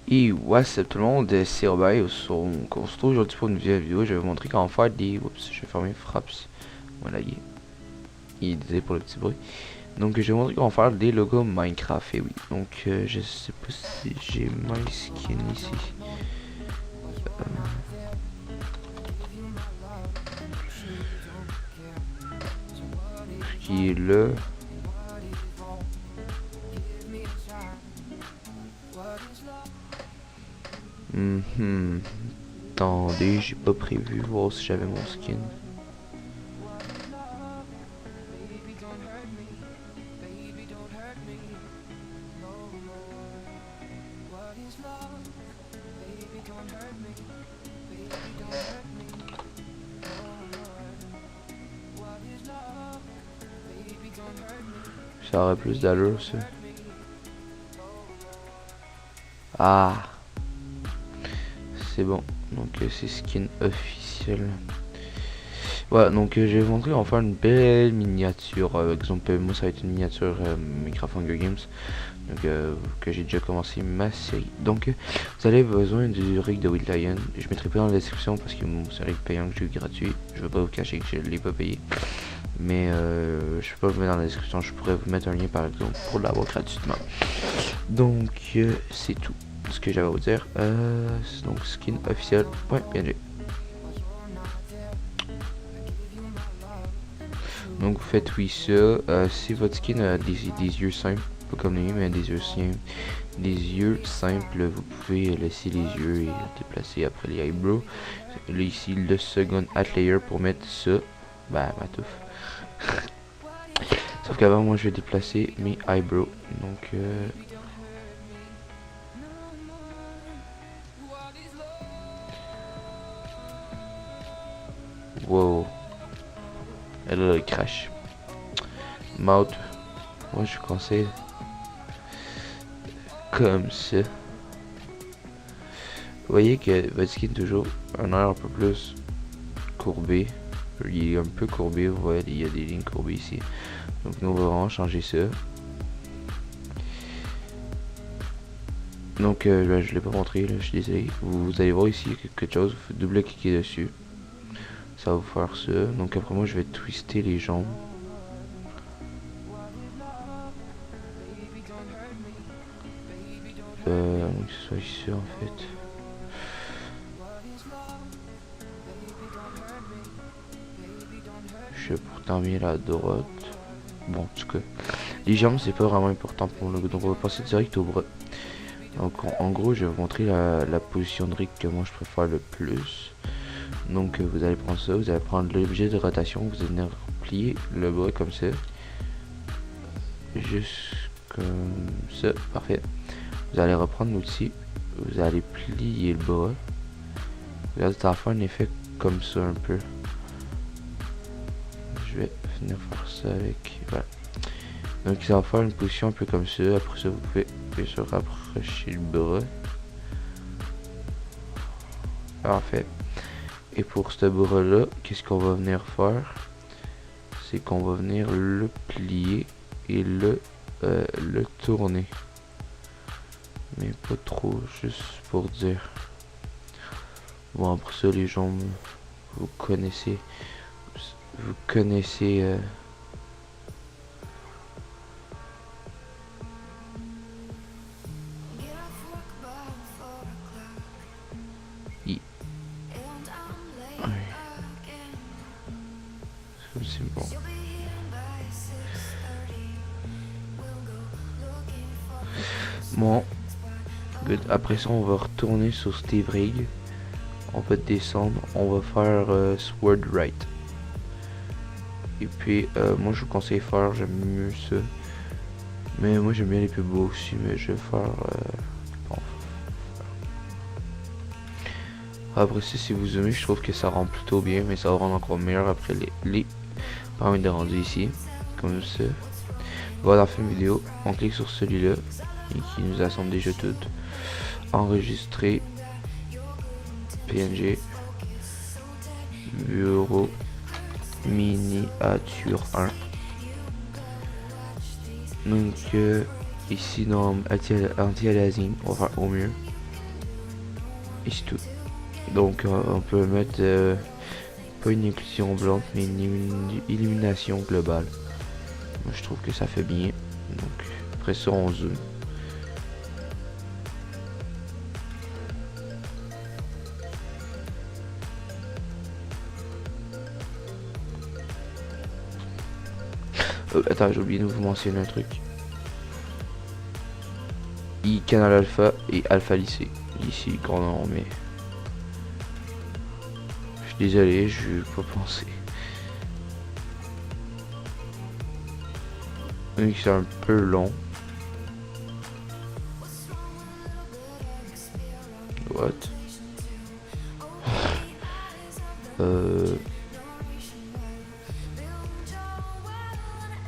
Et what's up tout le monde, c'est Robert, on se retrouve aujourd'hui pour une nouvelle vidéo. Je vais vous montrer comment faire des... Oups, je vais fermer Fraps. Voilà, il est désolé pour le petit bruit. Donc je vais vous montrer comment faire des logos Minecraft, et oui. Donc je sais pas si j'ai my skin ici. Qui est là. Attendez, j'ai pas prévu voir si j'avais mon skin. Ça aurait plus d'allure ça. Ah, c'est bon. Donc c'est skin officiel. Voilà, donc je vais vous montrer, on va faire une belle miniature. Exemple, moi ça va être une miniature Minecraft Hunger Games. Donc que j'ai déjà commencé ma série. Donc vous avez besoin du rig de Wild Lion. Je mettrai pas dans la description parce que c'est un rig payant que j'ai eu gratuit. Je vais pas vous cacher que je l'ai pas payé. Mais je peux pas vous mettre dans la description. Je pourrais vous mettre un lien par exemple pour l'avoir gratuitement. Donc c'est tout ce que j'avais à vous dire. Donc skin officiel.png. Donc vous faites oui ça. Si votre skin a des yeux simples, pas comme les miens, mais des yeux simples, vous pouvez laisser les yeux et déplacer après les eyebrows. Là ici le second hat layer pour mettre ça. Bah ma touffe. Sauf qu'avant moi je vais déplacer mes eyebrows. Donc wow. Elle a le crash. Mouth. Moi je conseille comme ça. Vous voyez que votre skin toujours un air un peu plus courbé. Il est un peu courbé, vous voyez, il y a des lignes courbées ici. Donc nous on va vraiment changer ça. Donc je l'ai pas montré là, je suis désolé. Vous allez voir ici quelque chose, vous double-cliquer dessus. Ça va vous faire ça. Donc après moi je vais twister les jambes. Que ce soit ici en fait. Je vais pourtant bien la droite. Bon, en tout cas, les jambes c'est pas vraiment important pour le logo, donc on va passer direct au bras. Donc en gros, je vais vous montrer la position de rig que moi je préfère le plus. Donc vous allez prendre ça, vous allez prendre l'objet de rotation, vous allez venir plier le bras comme ça. Juste comme ça, parfait. Vous allez reprendre l'outil, vous allez plier le bras. Là, ça va faire un effet comme ça un peu. Je vais venir faire ça avec... Voilà. Donc ça va faire une position un peu comme ça. Après ça, vous pouvez bien sûr rapprocher le bras. Parfait. Et pour ce bras là, qu'est-ce qu'on va venir faire? C'est qu'on va venir le plier et le tourner. Mais pas trop, juste pour dire. Bon, après ça, les jambes, vous connaissez. Vous connaissez... C'est bon. Bon. Good. Après ça, on va retourner sur Steve Rig. On va descendre. On va faire Sword Right. Et puis, moi je vous conseille faire, j'aime mieux ça. Mais moi j'aime bien les plus beaux aussi, mais je vais faire... bon. Après ça, si vous aimez, je trouve que ça rend plutôt bien, mais ça va rendre encore meilleur après les paramètres de rendu ici. Comme ça. Voilà la fin de vidéo. On clique sur celui-là, et qui nous assemble déjà toutes. Enregistrer. PNG. Bureau. Miniature 1. Donc ici dans anti-aliasing, on va faire au mieux. Et c'est tout. Donc on peut mettre pas une inclusion blanche mais une illumination globale. Moi, je trouve que ça fait bien. Donc après ça on zoome. Attends, j'ai oublié de vous mentionner un truc. Canal Alpha et Alpha Lycée. Ici, grand nom, mais je suis désolé, je n'ai pas pensé. Donc c'est un peu long. What?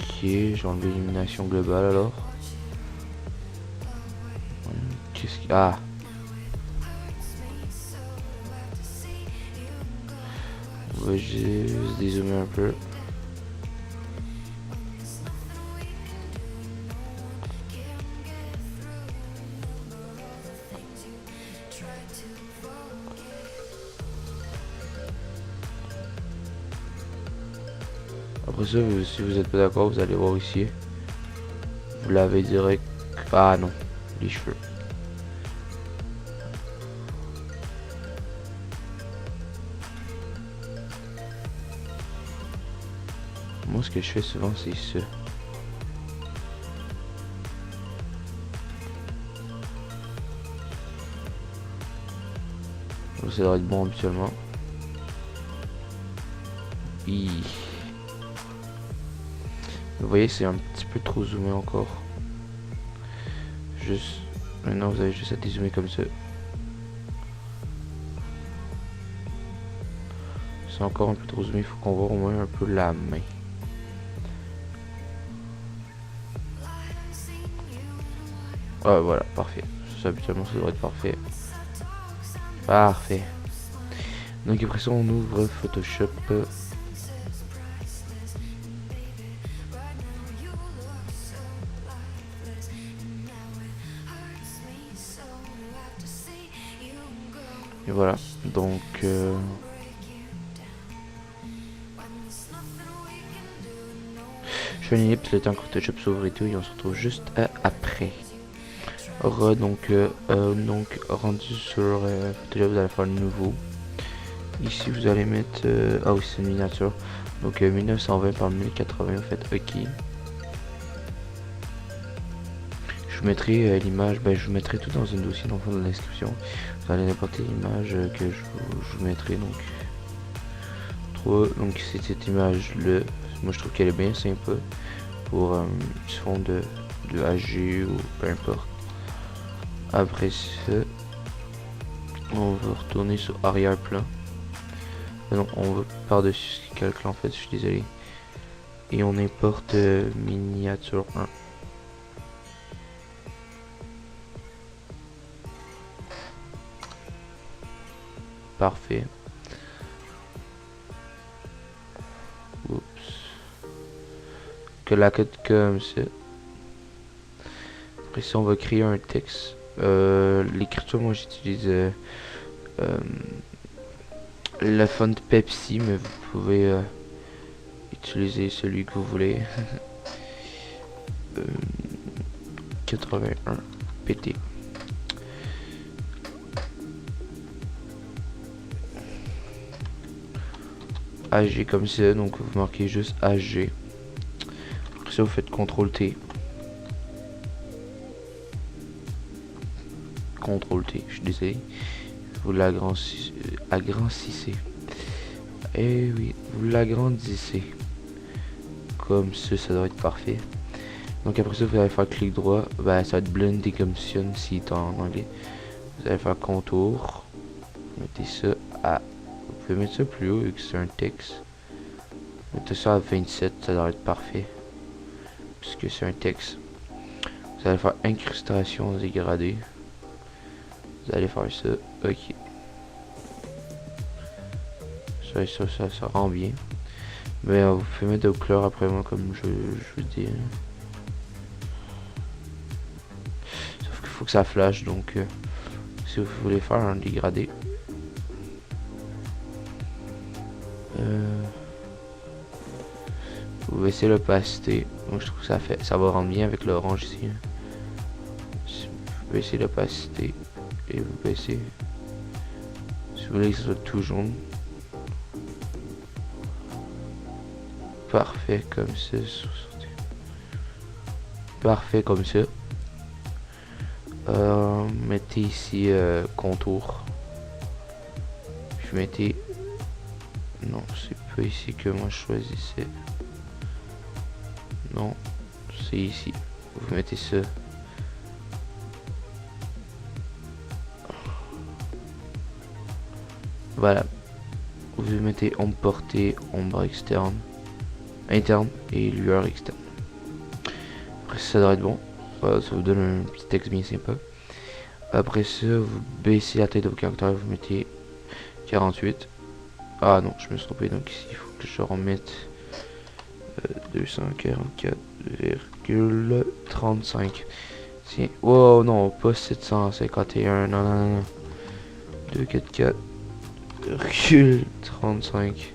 Ok, j'ai enlevé l'illumination globale alors. Qu'est-ce qu'il y a? Ah! On va juste dézoomer un peu. Après ça, si vous n'êtes pas d'accord, vous allez voir ici. Vous l'avez direct. Ah non, les cheveux. Moi, ce que je fais souvent, c'est ça. Ça devrait être bon habituellement. Oui. Vous voyez, c'est un petit peu trop zoomé encore. Juste. Maintenant, vous avez juste à dézoomer comme ça. C'est encore un peu trop zoomé. Il faut qu'on voit au moins un peu la main. Ah, voilà, parfait. Ça, habituellement, ça devrait être parfait. Parfait. Donc après ça, on ouvre Photoshop. Et voilà. Donc je fais une ellipse, le temps que Photoshop s'ouvre et tout, et on se retrouve juste après. Donc rendu sur Photoshop, vous allez faire le nouveau. Ici vous allez mettre ah oui, c'est une miniature, donc 1920 par 1080, vous faites OK. Je vous mettrai l'image, je vous mettrai tout dans un dossier dans le fond de la description. Vous allez importer l'image que je vous mettrai, donc c'est cette image là. Moi je trouve qu'elle est bien sympa pour du fond de HG ou peu importe. Après ça, on va retourner sur arrière-plan. Non, on va par-dessus calque en fait, je suis désolé. Et on importe miniature 1. Parfait. Oups. Que la code comme ça. Après ça, on va créer un texte. L'écriture, moi j'utilise la font Pepsi, mais vous pouvez utiliser celui que vous voulez. 81 PT. AG comme ça, donc vous marquez juste AG. Après ça, vous faites CTRL T. CTRL T, je suis désolé. Vous l'agrandissez. Et oui, vous l'agrandissez. Comme ça doit être parfait. Donc après ça, vous allez faire clic droit. Ça va être blend decommission si est en anglais. Vous allez faire contour. Mettez ça à... Vous pouvez mettre ça plus haut vu que c'est un texte. Mettez ça à 27, ça doit être parfait. Puisque c'est un texte. Vous allez faire incrustation dégradée. Vous allez faire ça. OK. Ça rend bien. Mais vous pouvez mettre de couleurs après moi comme je vous dis. Sauf qu'il faut que ça flash, donc si si vous voulez faire un dégradé. Vous baissez l'opacité. Moi je trouve que ça va rendre bien avec l'orange ici. Vous baissez l'opacité et vous baissez. Si vous voulez que ce soit tout jaune. Parfait comme ça. Parfait comme ça. Mettez ici contour. Je mettez. Non, c'est pas ici que moi je choisissais. Non, c'est ici. Vous mettez ça. Voilà. Vous mettez ombre portée, ombre externe, interne et lueur externe. Après ça devrait être bon. Ça vous donne un petit texte bien sympa. Après ça, vous baissez la taille de vos caractères, vous mettez 48. Ah non, je me suis trompé, donc ici il faut que je remette 244,35. Tiens, wow, non, pas 751, non, non, non. 244,35.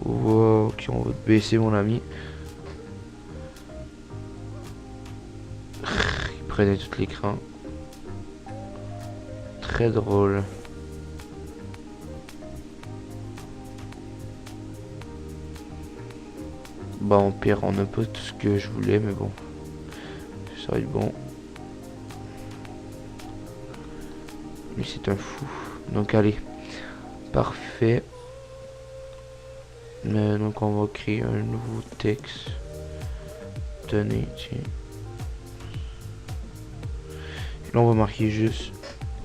Wow, ok, on va baisser mon ami. Il prenait tout l'écran. Très drôle. Bon, au pire, on n'a pas tout ce que je voulais, mais bon. Ça va être bon. Lui, c'est un fou. Donc, allez. Parfait. Donc, on va créer un nouveau texte. Tenez, tiens. Là, on va marquer juste.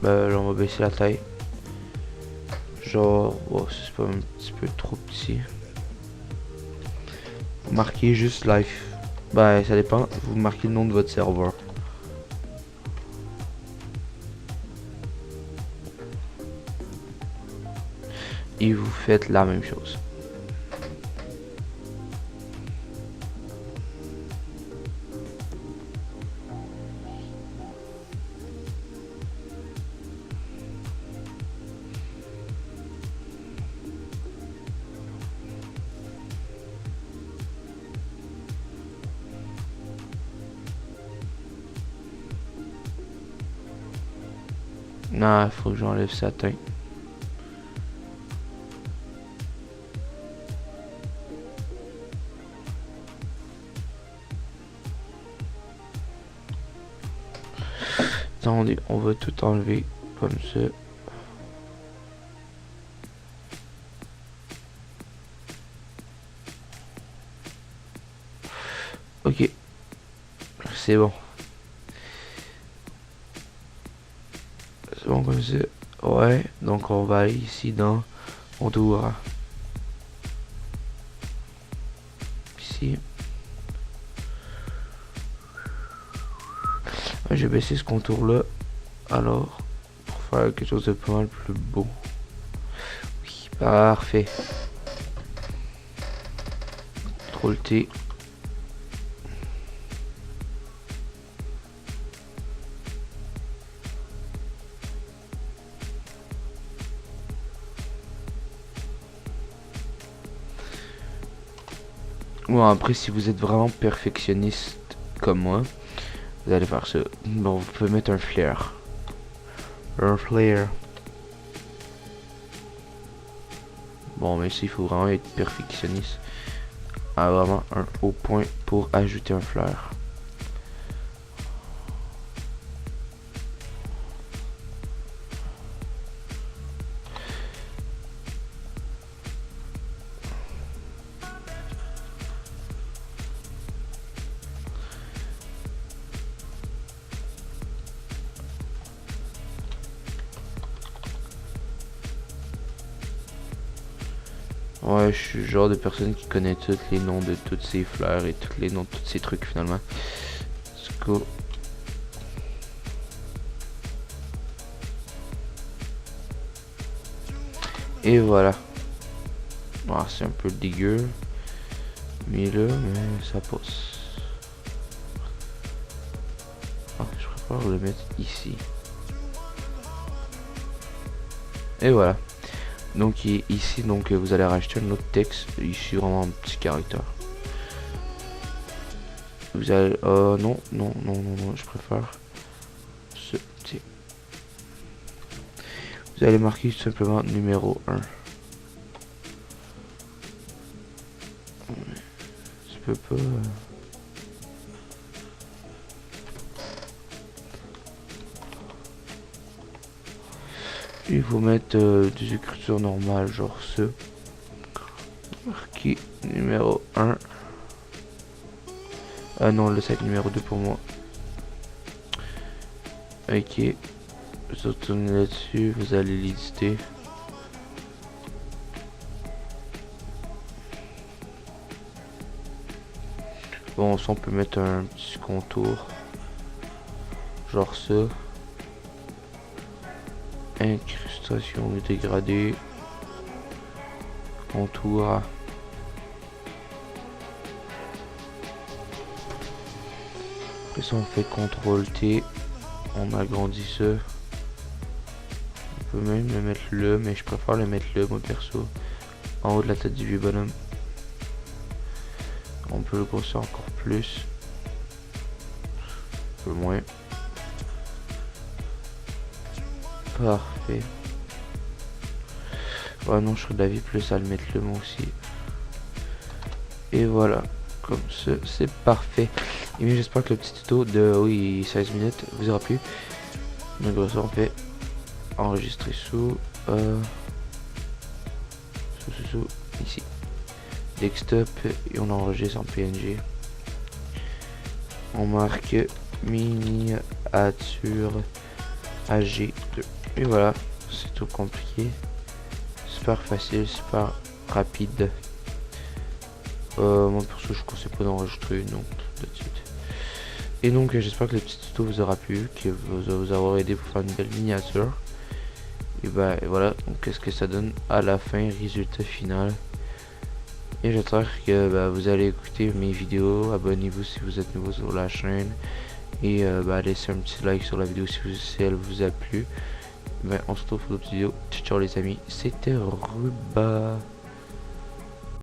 Là, on va baisser la taille. Genre, oh, c'est pas un petit peu trop petit. Marquez juste live. Bah, ça dépend. Vous marquez le nom de votre serveur. Et vous faites la même chose. Non, il faut que j'enlève sa teinte. Attendez, on va tout enlever comme ça. Ok, c'est bon. C'est bon comme ça. Ouais, donc on va aller ici dans contour. Ici. J'ai baissé ce contour là. Alors, pour faire quelque chose de pas mal plus beau. Oui, parfait. CTRL T. Bon, après, si vous êtes vraiment perfectionniste comme moi, vous allez faire ça. Bon, vous pouvez mettre un flare. Un flare. Bon, mais ici, il faut vraiment être perfectionniste. Ah, vraiment un haut point pour ajouter un flare. Ouais, je suis le genre de personne qui connaît tous les noms de toutes ces fleurs et tous les noms de tous ces trucs finalement. Let's go. Et voilà. Ah, c'est un peu dégueu. Mais là, ça passe. Ah, je préfère le mettre ici. Et voilà. Donc ici, donc vous allez racheter un autre texte. Ici, vraiment un petit caractère. Vous allez... non, non, non, non, non, je préfère ce petit. Vous allez marquer tout simplement numéro 1. Je peux pas... Il faut mettre des écritures normales, genre ce. Marqué numéro 1. Ah non, le site numéro 2 pour moi. Ok. Vous retournez là-dessus, vous allez l'éditer. Bon, ça on peut mettre un petit contour. Genre ça. Incrustation dégradée. Contour. Après ça on fait CTRL T. On agrandit ça. On peut même le mettre là, mais je préfère le mettre là moi perso. En haut de la tête du vieux bonhomme. On peut le grossir encore plus. Un peu moins. Parfait. Ouais non, je serais d'avis plus à le mettre là moi aussi. Et voilà. Comme ça, c'est parfait. Et bien j'espère que le petit tuto de 16 minutes vous aura plu. Donc ça on fait enregistrer sous ici desktop et on enregistre en PNG. On marque miniature AG2 et voilà, c'est tout compliqué, super facile, super rapide. Moi pour ça je ne conseille pas d'enregistrer donc tout de suite. Et donc j'espère que le petit tuto vous aura plu, que vous aura aidé pour faire une belle miniature. Et ben voilà, donc qu'est-ce que ça donne à la fin, résultat final. Et j'espère que vous allez écouter mes vidéos, abonnez-vous si vous êtes nouveau sur la chaîne. Et laissez un petit like sur la vidéo si elle vous a plu. On se retrouve pour d'autres vidéos. Ciao les amis, c'était Ruba.